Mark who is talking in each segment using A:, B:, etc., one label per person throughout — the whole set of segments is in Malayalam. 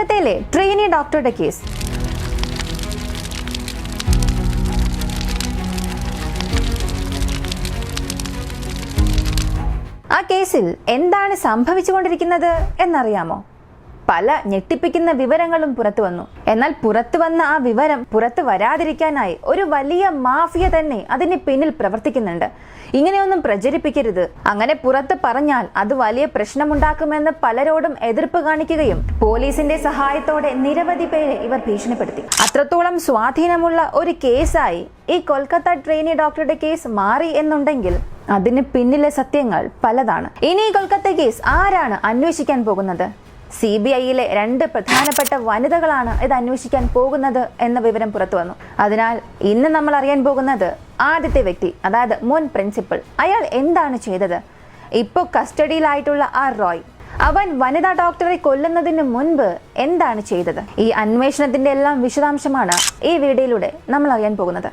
A: കൊൽക്കത്തയിലെ ട്രെയിനി ഡോക്ടറുടെ കേസ്. ആ കേസിൽ എന്താണ് സംഭവിച്ചുകൊണ്ടിരിക്കുന്നത് എന്നറിയാമോ? പല ഞെട്ടിപ്പിക്കുന്ന വിവരങ്ങളും പുറത്തു വന്നു. എന്നാൽ പുറത്തു വന്ന ആ വിവരം പുറത്തു വരാതിരിക്കാനായി ഒരു വലിയ മാഫിയ തന്നെ അതിന് പിന്നിൽ പ്രവർത്തിക്കുന്നുണ്ട്. ഇങ്ങനെയൊന്നും പ്രചരിപ്പിക്കരുത്, അങ്ങനെ പുറത്ത് പറഞ്ഞാൽ അത് വലിയ പ്രശ്നമുണ്ടാക്കുമെന്ന് പലരോടും എതിർപ്പ് കാണിക്കുകയും പോലീസിന്റെ സഹായത്തോടെ നിരവധി പേരെ ഇവർ ഭീഷണിപ്പെടുത്തി. അത്രത്തോളം സ്വാധീനമുള്ള ഒരു കേസായി ഈ കൊൽക്കത്ത ട്രെയിനി ഡോക്ടറുടെ കേസ് മാറി എന്നുണ്ടെങ്കിൽ അതിന് പിന്നിലെ സത്യങ്ങൾ പലതാണ്. ഇനി ഈ കൊൽക്കത്ത കേസ് ആരാണ് അന്വേഷിക്കാൻ പോകുന്നത്? CBIയിലെ 2 പ്രധാനപ്പെട്ട വനിതകളാണ് ഇത് അന്വേഷിക്കാൻ പോകുന്നത് എന്ന വിവരം പുറത്തു വന്നു. അതിനാൽ ഇന്ന് നമ്മൾ അറിയാൻ പോകുന്നത് ആദ്യത്തെ വ്യക്തി, അതായത് മുൻ പ്രിൻസിപ്പൽ. അയാൾ എന്താണ് ചെയ്തത്? ഇപ്പോൾ കസ്റ്റഡിയിലായിട്ടുള്ള ആ റോയ്, അവൻ വനിതാ ഡോക്ടറെ കൊല്ലുന്നതിന് മുൻപ് എന്താണ് ചെയ്തത്? ഈ അന്വേഷണത്തിന്റെ എല്ലാം വിശദാംശമാണ് ഈ വീഡിയോയിലൂടെ നമ്മൾ അറിയാൻ പോകുന്നത്.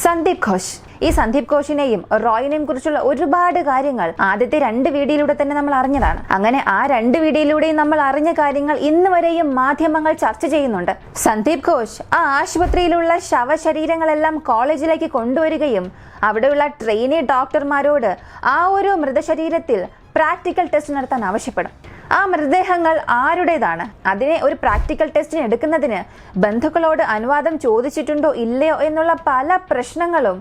A: സന്ദീപ് ഘോഷ്. ഈ സന്ദീപ് ഘോഷിനെയും റോയിനെയും കുറിച്ചുള്ള ഒരുപാട് കാര്യങ്ങൾ ആദ്യത്തെ 2 വീഡിയോയിലൂടെ തന്നെ നമ്മൾ അറിഞ്ഞതാണ്. അങ്ങനെ ആ 2 വീഡിയോയിലൂടെയും നമ്മൾ അറിഞ്ഞ കാര്യങ്ങൾ ഇന്ന് വരെയും മാധ്യമങ്ങൾ ചർച്ച ചെയ്യുന്നുണ്ട്. സന്ദീപ് ഘോഷ് ആ ആശുപത്രിയിലുള്ള ശവശരീരങ്ങളെല്ലാം കോളേജിലേക്ക് കൊണ്ടുവരികയും അവിടെയുള്ള ട്രെയിനി ഡോക്ടർമാരോട് ആ ഒരു മൃതശരീരത്തിൽ പ്രാക്ടിക്കൽ ടെസ്റ്റ് നടത്താൻ ആവശ്യപ്പെടും. ആ മൃതദേഹങ്ങൾ ആരുടേതാണ്, അതിനെ ഒരു പ്രാക്ടിക്കൽ ടെസ്റ്റിന് എടുക്കുന്നതിന് ബന്ധുക്കളോട് അനുവാദം ചോദിച്ചിട്ടുണ്ടോ ഇല്ലയോ എന്നുള്ള പല പ്രശ്നങ്ങളും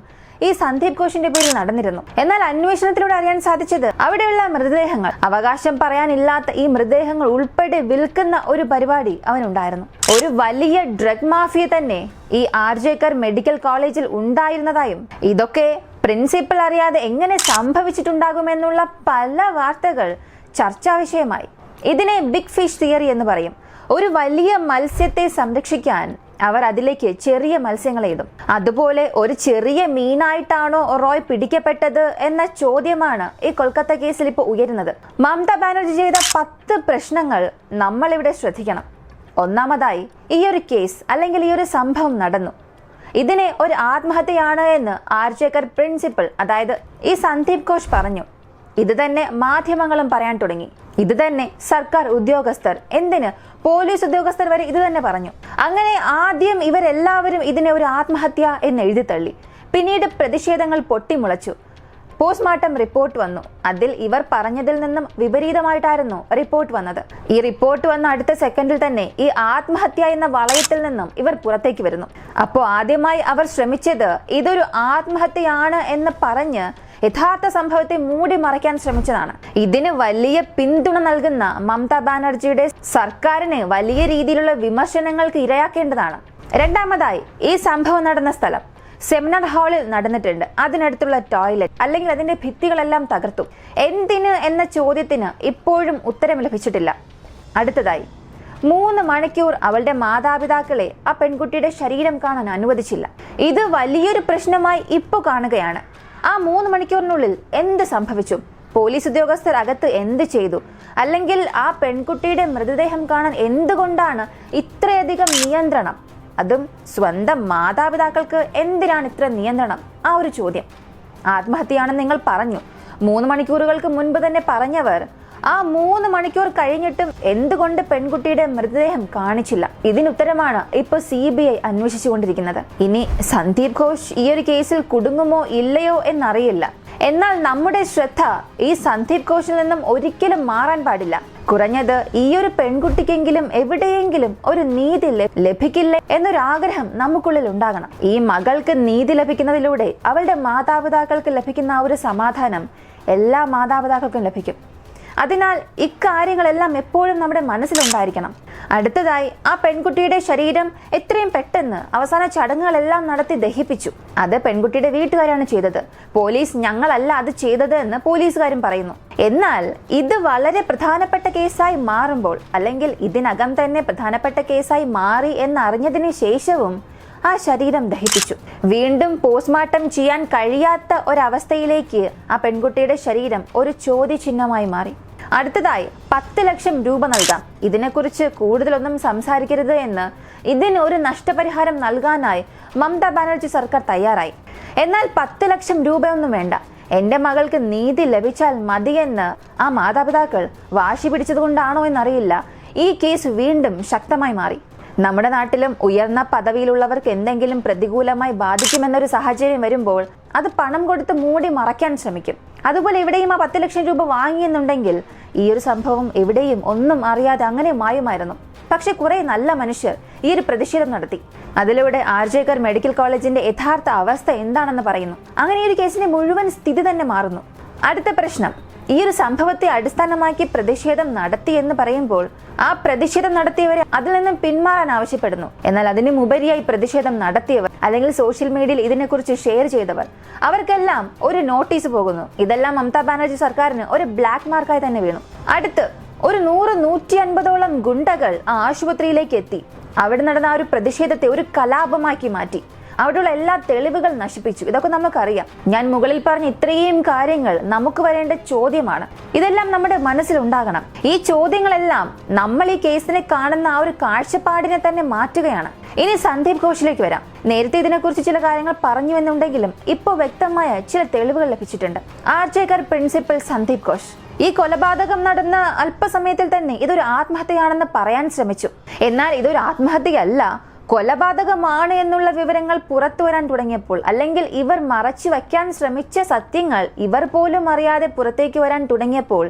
A: ഈ സന്ദീപ് ഘോഷിന്റെ പേരിൽ നടന്നിരുന്നു. എന്നാൽ അന്വേഷണത്തിലൂടെ അറിയാൻ സാധിച്ചത് അവിടെയുള്ള മൃതദേഹങ്ങൾ, അവകാശം പറയാനില്ലാത്ത ഈ മൃതദേഹങ്ങൾ ഉൾപ്പെടെ വിൽക്കുന്ന ഒരു പരിപാടി അവനുണ്ടായിരുന്നു. ഒരു വലിയ ഡ്രഗ് മാഫിയ തന്നെ ഈ ആർജേക്കർ മെഡിക്കൽ കോളേജിൽ ഉണ്ടായിരുന്നതായും ഇതൊക്കെ പ്രിൻസിപ്പൽ അറിയാതെ എങ്ങനെ സംഭവിച്ചിട്ടുണ്ടാകുമെന്നുള്ള പല വാർത്തകൾ ചർച്ചാ വിഷയമായി. ഇതിനെ ബിഗ് ഫിഷ് തിയറി എന്ന് പറയും. ഒരു വലിയ മത്സ്യത്തെ സംരക്ഷിക്കാൻ അവർ അതിലേക്ക് ചെറിയ മത്സ്യങ്ങളെ ഇടും. അതുപോലെ ഒരു ചെറിയ മീനായിട്ടാണോ റോയ് പിടിക്കപ്പെട്ടത് എന്ന ചോദ്യമാണ് ഈ കൊൽക്കത്ത കേസിൽ ഇപ്പോൾ ഉയരുന്നത്. മമതാ ബാനർജി ചെയ്ത 10 പ്രശ്നങ്ങൾ നമ്മളിവിടെ ശ്രദ്ധിക്കണം. ഒന്നാമതായി, ഈ ഒരു കേസ് അല്ലെങ്കിൽ ഈ ഒരു സംഭവം നടന്നു, ഇതിനെ ഒരു ആത്മഹത്യയാണ് എന്ന് ആർജേക്കർ പ്രിൻസിപ്പൽ, അതായത് ഈ സന്ദീപ് ഘോഷ് പറഞ്ഞു. ഇത് തന്നെ മാധ്യമങ്ങളും പറയാൻ തുടങ്ങി. ഇത് തന്നെ സർക്കാർ ഉദ്യോഗസ്ഥർ, എന്തിന് പോലീസ് ഉദ്യോഗസ്ഥർ വരെ ഇത് തന്നെ പറഞ്ഞു. അങ്ങനെ ആദ്യം ഇവരെല്ലാവരും ഇതിനെ ഒരു ആത്മഹത്യ എന്ന് എഴുതി തള്ളി. പിന്നീട് പ്രതിഷേധങ്ങൾ പൊട്ടിമുളച്ചു. പോസ്റ്റ്മോർട്ടം റിപ്പോർട്ട് വന്നു. അതിൽ ഇവർ പറഞ്ഞതിൽ നിന്നും വിപരീതമായിട്ടായിരുന്നു റിപ്പോർട്ട് വന്നത്. ഈ റിപ്പോർട്ട് വന്ന അടുത്ത സെക്കൻഡിൽ തന്നെ ഈ ആത്മഹത്യ എന്ന വളയത്തിൽ നിന്നും ഇവർ പുറത്തേക്ക് വരുന്നു. അപ്പോൾ ആദ്യമായി അവർ ശ്രമിച്ചത് ഇതൊരു ആത്മഹത്യയാണ് എന്ന് പറഞ്ഞ് യഥാർത്ഥ സംഭവത്തെ മൂടി മറയ്ക്കാൻ ശ്രമിച്ചതാണ്. ഇതിന് വലിയ പിന്തുണ നൽകുന്ന മമതാ ബാനർജിയുടെ സർക്കാരിന് വലിയ രീതിയിലുള്ള വിമർശനങ്ങൾക്ക് ഇരയാക്കേണ്ടതാണ്. രണ്ടാമതായി, ഈ സംഭവം നടന്ന സ്ഥലം സെമിനാർ ഹാളിൽ നടന്നിട്ടുണ്ട്. അതിനടുത്തുള്ള ടോയ്ലറ്റ് അല്ലെങ്കിൽ അതിന്റെ ഭിത്തികളെല്ലാം തകർത്തു. എന്തിന് എന്ന ചോദ്യത്തിന് ഇപ്പോഴും ഉത്തരം ലഭിച്ചിട്ടില്ല. അടുത്തതായി, 3 മണിക്കൂർ അവളുടെ മാതാപിതാക്കളെ ആ പെൺകുട്ടിയുടെ ശരീരം കാണാൻ അനുവദിച്ചില്ല. ഇത് വലിയൊരു പ്രശ്നമായി ഇപ്പോൾ കാണുകയാണ്. ആ 3 മണിക്കൂറിനുള്ളിൽ എന്ത് സംഭവിച്ചു? പോലീസ് ഉദ്യോഗസ്ഥർ അകത്ത് എന്ത് ചെയ്തു? അല്ലെങ്കിൽ ആ പെൺകുട്ടിയുടെ മൃതദേഹം കാണാൻ എന്തുകൊണ്ടാണ് ഇത്രയധികം നിയന്ത്രണം? അതും സ്വന്തം മാതാപിതാക്കൾക്ക് എന്തിനാണ് ഇത്ര നിയന്ത്രണം? ആ ഒരു ചോദ്യം. ആത്മഹത്യയാണെന്ന് നിങ്ങൾ പറഞ്ഞു. 3 മണിക്കൂറുകൾക്ക് മുൻപ് തന്നെ പറഞ്ഞവർ ആ 3 മണിക്കൂർ കഴിഞ്ഞിട്ടും എന്തുകൊണ്ട് പെൺകുട്ടിയുടെ മൃതദേഹം കാണിച്ചില്ല? ഇതിനുത്തരമാണ് ഇപ്പൊ CBI അന്വേഷിച്ചുകൊണ്ടിരിക്കുന്നത്. ഇനി സന്ദീപ് ഘോഷ് ഈ ഒരു കേസിൽ കുടുങ്ങുമോ ഇല്ലയോ എന്നറിയില്ല. എന്നാൽ നമ്മുടെ ശ്രദ്ധ ഈ സന്ദീപ് ഘോഷിൽ നിന്നും ഒരിക്കലും മാറാൻ പാടില്ല. കുറഞ്ഞത് ഈ ഒരു പെൺകുട്ടിക്കെങ്കിലും എവിടെയെങ്കിലും ഒരു നീതി ലഭിക്കില്ലേ എന്നൊരാഗ്രഹം നമുക്കുള്ളിൽ ഉണ്ടാകണം. ഈ മകൾക്ക് നീതി ലഭിക്കുന്നതിലൂടെ അവളുടെ മാതാപിതാക്കൾക്ക് ലഭിക്കുന്ന ആ ഒരു സമാധാനം എല്ലാ മാതാപിതാക്കൾക്കും ലഭിക്കും. അതിനാൽ ഇക്കാര്യങ്ങളെല്ലാം എപ്പോഴും നമ്മുടെ മനസ്സിലുണ്ടായിരിക്കണം. അടുത്തതായി, ആ പെൺകുട്ടിയുടെ ശരീരം എത്രയും പെട്ടെന്ന് അവസാന ചടങ്ങുകളെല്ലാം നടത്തി ദഹിപ്പിച്ചു. അത് പെൺകുട്ടിയുടെ വീട്ടുകാരാണ് ചെയ്തത്. പോലീസ് ഞങ്ങളല്ല അത് ചെയ്തത് എന്ന് പോലീസുകാരും പറയുന്നു. എന്നാൽ ഇത് വളരെ പ്രധാനപ്പെട്ട കേസായി മാറുമ്പോൾ, അല്ലെങ്കിൽ ഇതിനകം തന്നെ പ്രധാനപ്പെട്ട കേസായി മാറി എന്നറിഞ്ഞതിന് ശേഷവും ആ ശരീരം ദഹിപ്പിച്ചു. വീണ്ടും പോസ്റ്റ്മോർട്ടം ചെയ്യാൻ കഴിയാത്ത ഒരവസ്ഥയിലേക്ക് ആ പെൺകുട്ടിയുടെ ശരീരം ഒരു ചോദ്യചിഹ്നമായി മാറി. അടുത്തതായി 10 ലക്ഷം രൂപ നൽകാം, ഇതിനെക്കുറിച്ച് കൂടുതലൊന്നും സംസാരിക്കരുത് എന്ന് ഇതിന് ഒരു നഷ്ടപരിഹാരം നൽകാനായി മമതാ ബാനർജി സർക്കാർ തയ്യാറായി. എന്നാൽ 10 ലക്ഷം രൂപയൊന്നും വേണ്ട, എന്റെ മകൾക്ക് നീതി ലഭിച്ചാൽ മതിയെന്ന് ആ മാതാപിതാക്കൾ വാശി പിടിച്ചതുകൊണ്ടാണോ എന്നറിയില്ല, ഈ കേസ് വീണ്ടും ശക്തമായി മാറി. നമ്മുടെ നാട്ടിലും ഉയർന്ന പദവിയിലുള്ളവർക്ക് എന്തെങ്കിലും പ്രതികൂലമായി ബാധിക്കുമെന്നൊരു സാഹചര്യം വരുമ്പോൾ അത് പണം കൊടുത്ത് മൂടി മറയ്ക്കാൻ ശ്രമിക്കും. അതുപോലെ ഇവിടെയും ആ 10 ലക്ഷം രൂപ വാങ്ങിയെന്നുണ്ടെങ്കിൽ ഈ ഒരു സംഭവം എവിടെയും ഒന്നും അറിയാതെ അങ്ങനെ മായുമായിരുന്നു. പക്ഷെ കുറെ നല്ല മനുഷ്യർ ഈ ഒരു പ്രതിഷേധം നടത്തി. അതിലൂടെ ആർജേക്കർ മെഡിക്കൽ കോളേജിന്റെ യഥാർത്ഥ അവസ്ഥ എന്താണെന്ന് പറയുന്നു. അങ്ങനെ ഈ ഒരു കേസിന്റെ മുഴുവൻ സ്ഥിതി തന്നെ മാറുന്നു. അടുത്ത പ്രശ്നം, ഈ ഒരു സംഭവത്തെ അടിസ്ഥാനമാക്കി പ്രതിഷേധം നടത്തി എന്ന് പറയുമ്പോൾ ആ പ്രതിഷേധം നടത്തിയവരെ അതിൽ നിന്നും പിന്മാറാൻ ആവശ്യപ്പെടുന്നു. എന്നാൽ അതിനുമുപരിയായി പ്രതിഷേധം നടത്തിയവർ അല്ലെങ്കിൽ സോഷ്യൽ മീഡിയയിൽ ഇതിനെക്കുറിച്ച് ഷെയർ ചെയ്തവർ അവർക്കെല്ലാം ഒരു നോട്ടീസ് പോകുന്നു. ഇതെല്ലാം മമതാ ബാനർജി സർക്കാരിന് ഒരു ബ്ലാക്ക് മാർക്കായി തന്നെ വീണു. അടുത്ത് ഒരു 100-150ഓളം ഗുണ്ടകൾ ആ ആശുപത്രിയിലേക്ക് എത്തി. അവിടെ നടന്ന ആ ഒരു പ്രതിഷേധത്തെ ഒരു കലാപമാക്കി മാറ്റി. അവിടെയുള്ള എല്ലാ തെളിവുകൾ നശിപ്പിച്ചു. ഇതൊക്കെ നമുക്കറിയാം. ഞാൻ മുകളിൽ പറഞ്ഞ ഇത്രയും കാര്യങ്ങൾ നമുക്ക് വരേണ്ട ചോദ്യമാണ്. ഇതെല്ലാം നമ്മുടെ മനസ്സിലുണ്ടാകണം. ഈ ചോദ്യങ്ങളെല്ലാം നമ്മൾ ഈ കേസിനെ കാണുന്ന ആ ഒരു കാഴ്ചപ്പാടിനെ തന്നെ മാറ്റുകയാണ്. ഇനി സന്ദീപ് ഘോഷിലേക്ക് വരാം. നേരത്തെ ഇതിനെക്കുറിച്ച് ചില കാര്യങ്ങൾ പറഞ്ഞു എന്നുണ്ടെങ്കിലും ഇപ്പോൾ വ്യക്തമായ ചില തെളിവുകൾ ലഭിച്ചിട്ടുണ്ട്. ആർജേക്കർ പ്രിൻസിപ്പൽ സന്ദീപ് ഘോഷ് ഈ കൊലപാതകം നടന്ന അല്പസമയത്തിൽ തന്നെ ഇതൊരു ആത്മഹത്യയാണെന്ന് പറയാൻ ശ്രമിച്ചു. എന്നാൽ ഇതൊരു ആത്മഹത്യയല്ല, കൊലപാതകമാണ് എന്നുള്ള വിവരങ്ങൾ പുറത്തു വരാൻ തുടങ്ങിയപ്പോൾ, അല്ലെങ്കിൽ ഇവർ മറച്ചു വയ്ക്കാൻ ശ്രമിച്ച സത്യങ്ങൾ ഇവർ പോലും അറിയാതെ പുറത്തേക്ക് വരാൻ തുടങ്ങിയപ്പോൾ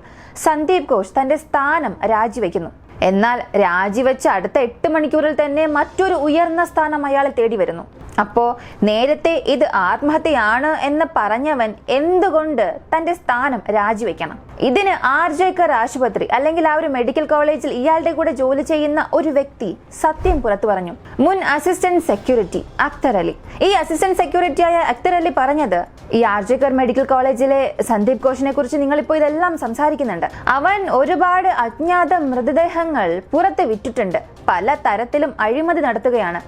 A: സന്ദീപ് ഘോഷ് തന്റെ സ്ഥാനം രാജിവെക്കുന്നു. എന്നാൽ രാജിവെച്ച അടുത്ത 8 മണിക്കൂറിൽ തന്നെ മറ്റൊരു ഉയർന്ന സ്ഥാനം അയാളെ തേടി വരുന്നു. അപ്പോ നേരത്തെ ഇത് ആത്മഹത്യയാണ് എന്ന് പറഞ്ഞവൻ എന്തുകൊണ്ട് തന്റെ സ്ഥാനം രാജിവെക്കണം? ഇതിന് ആർജേക്കർ ആശുപത്രി അല്ലെങ്കിൽ ആ ഒരു മെഡിക്കൽ കോളേജിൽ ഇയാളുടെ കൂടെ ജോലി ചെയ്യുന്ന ഒരു വ്യക്തി സത്യം പുറത്തു പറഞ്ഞു. മുൻ അസിസ്റ്റന്റ് സെക്യൂരിറ്റി അക്തർ അലി. ഈ അസിസ്റ്റന്റ് സെക്യൂരിറ്റിയായ അക്തർ അലി പറഞ്ഞത്, ഈ ആർജേക്കർ മെഡിക്കൽ കോളേജിലെ സന്ദീപ് ഘോഷിനെ കുറിച്ച് നിങ്ങളിപ്പോ ഇതെല്ലാം സംസാരിക്കുന്നുണ്ട്. അവൻ ഒരുപാട് അജ്ഞാത മൃതദേഹങ്ങൾ പുറത്ത് വിറ്റിട്ടുണ്ട്, പല തരത്തിലും അഴിമതി നടത്തുകയാണ്.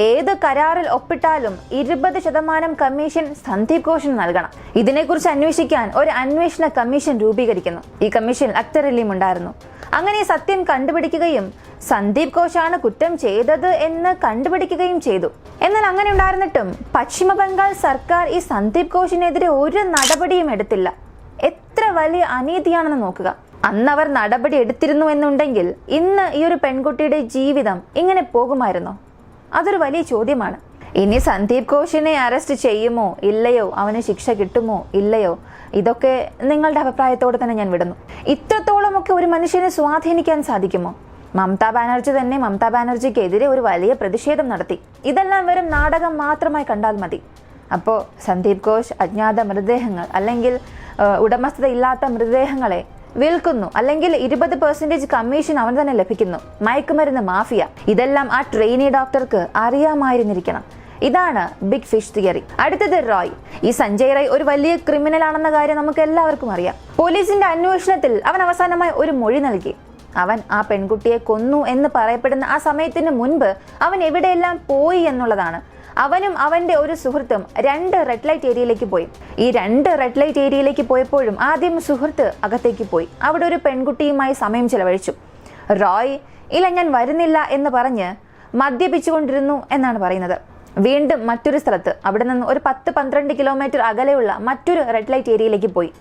A: ഏത് കരാറിൽ ഒപ്പിട്ടാലും 20% കമ്മീഷൻ സന്ദീപ് ഘോഷിന് നൽകണം. ഇതിനെക്കുറിച്ച് അന്വേഷിക്കാൻ ഒരു അന്വേഷണ കമ്മീഷൻ രൂപീകരിക്കുന്നു. ഈ കമ്മീഷൻ അക്തർ അലിയും ഉണ്ടായിരുന്നു. അങ്ങനെ സത്യം കണ്ടുപിടിക്കുകയും സന്ദീപ് ഘോഷാണ് കുറ്റം ചെയ്തത് എന്ന് കണ്ടുപിടിക്കുകയും ചെയ്തു. എന്നാൽ അങ്ങനെ ഉണ്ടായിരുന്നിട്ടും പശ്ചിമ ബംഗാൾ സർക്കാർ ഈ സന്ദീപ് ഘോഷിനെതിരെ ഒരു നടപടിയും എടുത്തില്ല. എത്ര വലിയ അനീതിയാണെന്ന് നോക്കുക. അന്ന് അവർ നടപടി എടുത്തിരുന്നു എന്നുണ്ടെങ്കിൽ ഇന്ന് ഈ ഒരു പെൺകുട്ടിയുടെ ജീവിതം ഇങ്ങനെ പോകുമായിരുന്നോ? അതൊരു വലിയ ചോദ്യമാണ്. ഇനി സന്ദീപ് ഘോഷിനെ അറസ്റ്റ് ചെയ്യുമോ ഇല്ലയോ, അവന് ശിക്ഷ കിട്ടുമോ ഇല്ലയോ, ഇതൊക്കെ നിങ്ങളുടെ അഭിപ്രായത്തോടെ തന്നെ ഞാൻ വിടുന്നു. ഇത്രത്തോളമൊക്കെ ഒരു മനുഷ്യനെ സ്വാധീനിക്കാൻ സാധിക്കുമോ? മമതാ ബാനർജി തന്നെ മമതാ ബാനർജിക്കെതിരെ ഒരു വലിയ പ്രതിഷേധം നടത്തി. ഇതെല്ലാം വെറും നാടകം മാത്രമായി കണ്ടാൽ മതി. അപ്പോൾ സന്ദീപ് ഘോഷ് അജ്ഞാത മൃതദേഹങ്ങൾ അല്ലെങ്കിൽ ഉടമസ്ഥത ഇല്ലാത്ത മൃതദേഹങ്ങളെ വിൽക്കുന്നു, അല്ലെങ്കിൽ 20% കമ്മീഷൻ അവൻ തന്നെ ലഭിക്കുന്നു. മയക്കുമരുന്ന് മാഫിയ. ഇതെല്ലാം ആ ട്രെയിനി ഡോക്ടർക്ക് അറിയാമായിരുന്നിരിക്കണം. ഇതാണ് ബിഗ് ഫിഷ് തിയറി. അടുത്തത് റോയ്. ഈ സഞ്ജയ് റോയ് ഒരു വലിയ ക്രിമിനൽ ആണെന്ന കാര്യം നമുക്ക് എല്ലാവർക്കും അറിയാം. പോലീസിന്റെ അന്വേഷണത്തിൽ അവൻ അവസാനമായി ഒരു മൊഴി നൽകി. അവൻ ആ പെൺകുട്ടിയെ കൊന്നു എന്ന് പറയപ്പെടുന്ന ആ സമയത്തിന് മുൻപ് അവൻ എവിടെയെല്ലാം പോയി എന്നുള്ളതാണ്. അവനും അവന്റെ ഒരു സുഹൃത്തും 2 റെഡ് ലൈറ്റ് ഏരിയയിലേക്ക് പോയി. ഈ 2 റെഡ് ലൈറ്റ് ഏരിയയിലേക്ക് പോയപ്പോഴും ആദ്യം സുഹൃത്ത് അകത്തേക്ക് പോയി അവിടെ ഒരു പെൺകുട്ടിയുമായി സമയം ചെലവഴിച്ചു. റോയ് ഇല്ല ഞാൻ വരുന്നില്ല എന്ന് പറഞ്ഞ് മദ്യപിച്ചുകൊണ്ടിരുന്നു എന്നാണ് പറയുന്നത്. വീണ്ടും മറ്റൊരു സ്ഥലത്ത് അവിടെ നിന്ന് ഒരു 10-12 കിലോമീറ്റർ അകലെയുള്ള മറ്റൊരു റെഡ് ലൈറ്റ് ഏരിയയിലേക്ക് പോയി.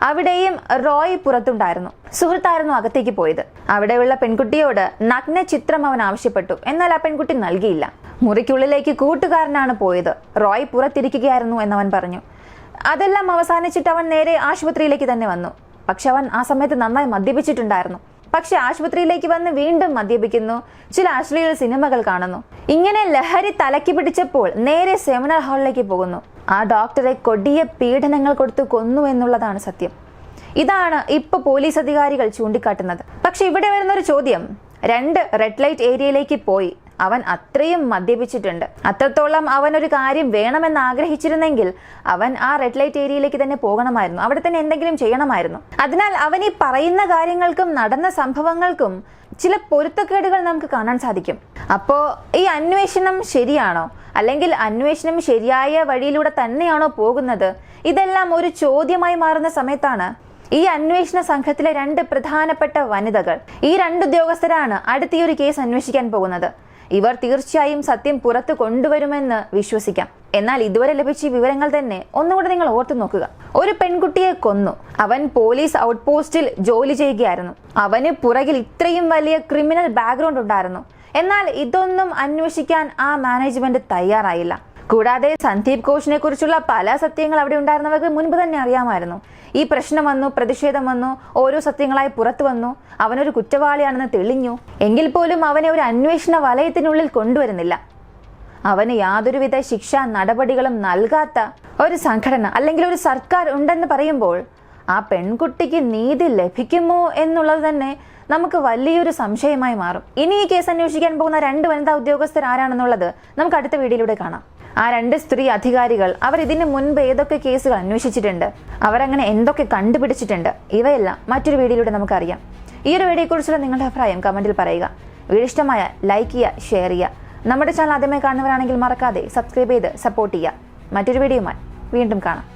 A: അവിടെയും റോയ് പുറത്തുണ്ടായിരുന്നു. സുഹൃത്തായിരുന്നു അകത്തേക്ക് പോയത്. അവിടെയുള്ള പെൺകുട്ടിയോട് നഗ്ന ചിത്രം അവൻ ആവശ്യപ്പെട്ടു. എന്നാൽ ആ പെൺകുട്ടി നൽകിയില്ല. മുറിക്കുള്ളിലേക്ക് കൂട്ടുകാരനാണ് പോയത്, റോയ് പുറത്തിരിക്കുകയായിരുന്നു എന്നവൻ പറഞ്ഞു. അതെല്ലാം അവസാനിച്ചിട്ട് അവൻ നേരെ ആശുപത്രിയിലേക്ക് തന്നെ വന്നു. പക്ഷെ അവൻ ആ സമയത്ത് നന്നായി മദ്യപിച്ചിട്ടുണ്ടായിരുന്നു. പക്ഷെ ആശുപത്രിയിലേക്ക് വന്ന് വീണ്ടും മദ്യപിക്കുന്നു, ചില അശ്ലീല സിനിമകൾ കാണുന്നു. ഇങ്ങനെ ലഹരി തലക്കി പിടിച്ചപ്പോൾ നേരെ സെമിനാർ ഹാളിലേക്ക് പോകുന്നു. ആ ഡോക്ടറെ കൊടിയ പീഡനങ്ങൾ കൊടുത്തു കൊന്നു എന്നുള്ളതാണ് സത്യം. ഇതാണ് ഇപ്പൊ പോലീസ് അധികാരികൾ ചൂണ്ടിക്കാട്ടുന്നത്. പക്ഷെ ഇവിടെ വരുന്നൊരു ചോദ്യം, 2 റെഡ് ലൈറ്റ് ഏരിയയിലേക്ക് പോയി, അവൻ അത്രയും മദ്യപിച്ചിട്ടുണ്ട്. അത്രത്തോളം അവൻ ഒരു കാര്യം വേണമെന്ന് ആഗ്രഹിച്ചിരുന്നെങ്കിൽ അവൻ ആ റെഡ് ലൈറ്റ് ഏരിയയിലേക്ക് തന്നെ പോകണമായിരുന്നു, അവിടെ തന്നെ എന്തെങ്കിലും ചെയ്യണമായിരുന്നു. അതിനാൽ അവൻ ഈ പറയുന്ന കാര്യങ്ങൾക്കും നടന്ന സംഭവങ്ങൾക്കും ചില പൊരുത്തക്കേടുകൾ നമുക്ക് കാണാൻ സാധിക്കും. അപ്പോ ഈ അന്വേഷണം ശരിയാണോ, അല്ലെങ്കിൽ അന്വേഷണം ശരിയായ വഴിയിലൂടെ തന്നെയാണോ പോകുന്നത്? ഇതെല്ലാം ഒരു ചോദ്യമായി മാറുന്ന സമയത്താണ് ഈ അന്വേഷണ സംഘത്തിലെ 2 പ്രധാനപ്പെട്ട വനിതകൾ, ഈ 2 ഉദ്യോഗസ്ഥരാണ് അടുത്ത ഈ ഒരു കേസ് അന്വേഷിക്കാൻ പോകുന്നത്. ഇവർ തീർച്ചയായും സത്യം പുറത്തു കൊണ്ടുവരുമെന്ന് വിശ്വസിക്കാം. എന്നാൽ ഇതുവരെ ലഭിച്ച വിവരങ്ങൾ തന്നെ ഒന്നുകൂടെ നിങ്ങൾ ഓർത്തു നോക്കുക. ഒരു പെൺകുട്ടിയെ കൊന്നു. അവൻ പോലീസ് ഔട്ട് പോസ്റ്റിൽ ജോലി ചെയ്യുകയായിരുന്നു. അവന് പുറകിൽ ഇത്രയും വലിയ ക്രിമിനൽ ബാക്ക്ഗ്രൗണ്ട് ഉണ്ടായിരുന്നു. എന്നാൽ ഇതൊന്നും അന്വേഷിക്കാൻ ആ മാനേജ്മെന്റ് തയ്യാറായില്ല. കൂടാതെ സന്ദീപ് ഘോഷിനെ കുറിച്ചുള്ള പല സത്യങ്ങൾ അവിടെ ഉണ്ടായിരുന്നവർക്ക് മുൻപ് തന്നെ അറിയാമായിരുന്നു. ഈ പ്രശ്നം വന്നു, പ്രതിഷേധം വന്നു, ഓരോ സത്യങ്ങളായി പുറത്തു വന്നു. അവനൊരു കുറ്റവാളിയാണെന്ന് തെളിഞ്ഞു. എങ്കിൽ പോലും അവനെ ഒരു അന്വേഷണ വലയത്തിനുള്ളിൽ കൊണ്ടുവരുന്നില്ല. അവന് യാതൊരുവിധ ശിക്ഷാ നടപടികളും നൽകാത്ത ഒരു സംഘടന അല്ലെങ്കിൽ ഒരു സർക്കാർ ഉണ്ടെന്ന് പറയുമ്പോൾ ആ പെൺകുട്ടിക്ക് നീതി ലഭിക്കുമോ എന്നുള്ളത് തന്നെ നമുക്ക് വലിയൊരു സംശയമായി മാറും. ഇനി ഈ കേസ് അന്വേഷിക്കാൻ പോകുന്ന 2 വനിതാ ഉദ്യോഗസ്ഥർ ആരാണെന്നുള്ളത് നമുക്ക് അടുത്ത വീഡിയോയിലൂടെ കാണാം. ആ 2 സ്ത്രീ അധികാരികൾ അവർ ഇതിനു മുൻപ് ഏതൊക്കെ കേസുകൾ അന്വേഷിച്ചിട്ടുണ്ട്, അവരങ്ങനെ എന്തൊക്കെ കണ്ടുപിടിച്ചിട്ടുണ്ട്, ഇവയെല്ലാം മറ്റൊരു വീഡിയോയിലൂടെ നമുക്കറിയാം. ഈ ഒരു വീഡിയോയെക്കുറിച്ചുള്ള നിങ്ങളുടെ അഭിപ്രായം കമന്റിൽ പറയുക. വീഡിയോ ഇഷ്ടമായ ലൈക്ക് ചെയ്യുക, ഷെയർ ചെയ്യുക. നമ്മുടെ ചാനൽ ആദ്യമായി കാണുന്നവരാണെങ്കിൽ മറക്കാതെ സബ്സ്ക്രൈബ് ചെയ്ത് സപ്പോർട്ട് ചെയ്യുക. മറ്റൊരു വീഡിയോയുമായി വീണ്ടും കാണാം.